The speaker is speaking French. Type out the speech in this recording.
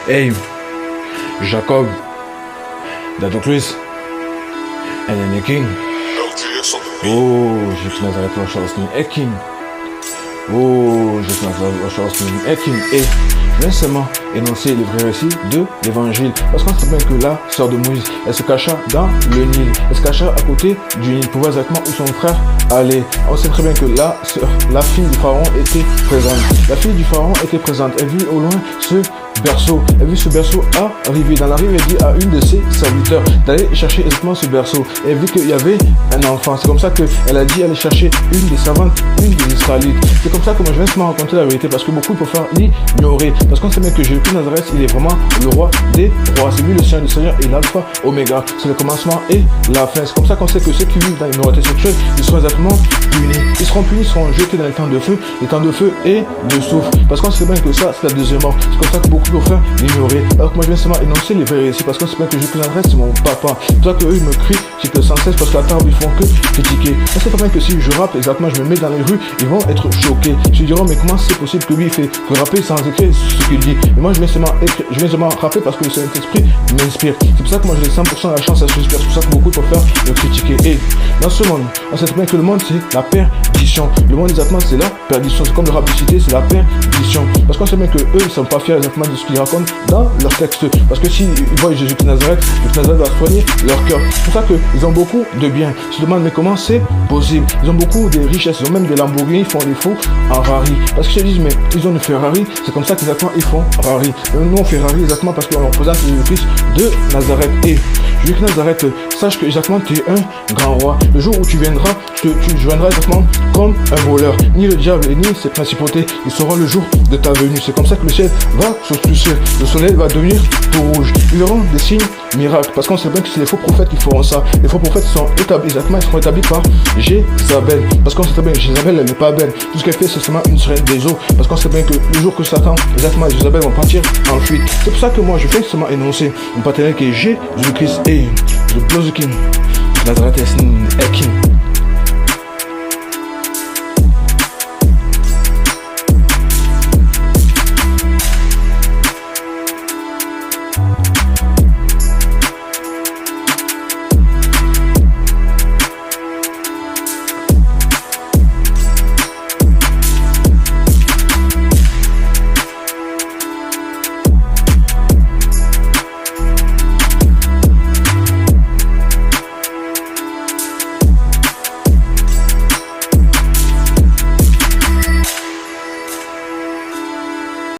Hey, Jacob, Dadocris, and King. Oh, Jésus Nazareth, Charleston, King. Oh, Jésus Nazareth, Charleston, King. Et récemment énoncé les vrais récits de l'évangile. Parce qu'on sait bien que la sœur de Moïse, elle se cacha dans le Nil. Elle se cacha à côté du Nil pour voir exactement où son frère allait. On sait très bien que la fille du pharaon était présente. La fille du pharaon était présente. Elle vit au loin ce berceau. Elle vit ce berceau arriver. Dans la rue, elle dit à une de ses serviteurs d'aller chercher exactement ce berceau. Et elle vit qu'il y avait un enfant. C'est comme ça qu'elle a dit aller chercher une des servantes, une des Israélites. C'est comme ça que moi je viens de me raconter la vérité parce que beaucoup préfèrent l'ignorer. Parce qu'on sait bien que Jésus de Nazareth, il est vraiment le roi des rois. C'est lui le Seigneur des Seigneurs et l'alpha, oméga. C'est le commencement et la fin. C'est comme ça qu'on sait que ceux qui vivent dans l'immoralité sexuelle, ils seront exactement punis. Ils seront punis, ils seront jetés dans les temps de feu et de souffle. Parce qu'on sait bien que ça, c'est la deuxième mort. C'est comme ça que beaucoup préfèrent l'ignorer. Alors que moi je viens seulement énoncer les vrais récits. Parce qu'on sait bien que Jésus de Nazareth, c'est mon papa. C'est pour ça qu'eux, ils me crient, c'est que sans cesse, parce qu'à table, ils font que critiquer. On sait pas bien que si je rappe, exactement, je me mets dans les rues, ils vont être choqués. Ils se diront, mais comment c'est possible que lui, il fait que rapper sans écrire ce qu'il dit. Mais moi, je viens seulement rapper parce que le Saint-Esprit m'inspire. C'est pour ça que moi, j'ai 100% la chance à ce C'est pour ça que beaucoup préfèrent me critiquer. Et dans ce monde, on sait bien que le monde, c'est la perdition. Le monde, exactement, c'est la perdition. C'est comme le rap cité, c'est la perdition. Parce qu'on sait bien que eux, ils sont pas fiers exactement de ce qu'ils racontent dans leur texte. Parce que s'ils voient Jésus de Nazareth, Jésus de Nazareth va soigner leur cœur. C'est pour ça qu'ils ont beaucoup de biens. Ils se demandent, mais comment c'est possible? Ils ont beaucoup de richesses, ils ont même des Lamborghini, ils font des faux en Rari. Parce qu'ils se disent, mais ils ont une Ferrari, c'est comme ça qu'exactement ils font Rari. Et nous on fait Rari exactement parce qu'on représente le Christ de Nazareth. Et Jésus de Nazareth, sache que exactement tu es un grand roi. Le jour où tu viendras, tu viendras exactement comme un voleur. Ni le diable ni ses principautés, ils seront le jour de ta venue. C'est comme ça que le ciel va s'obscurcir, le soleil va devenir tout rouge. Ils verront des signes miracles. Parce qu'on sait bien que c'est les faux prophètes qui feront ça. Les faux prophètes sont établis, exactement, ils seront établis par Jézabel. Parce qu'on sait bien que Jézabel, elle n'est pas belle. Tout ce qu'elle fait, c'est seulement une sirène des eaux. Parce qu'on sait bien que le jour que Satan, exactement, et Jézabel vont partir en fuite. C'est pour ça que moi, je fais seulement énoncer une partenaire qui est Jésus-Christ et le Blood King. Nazareth est King.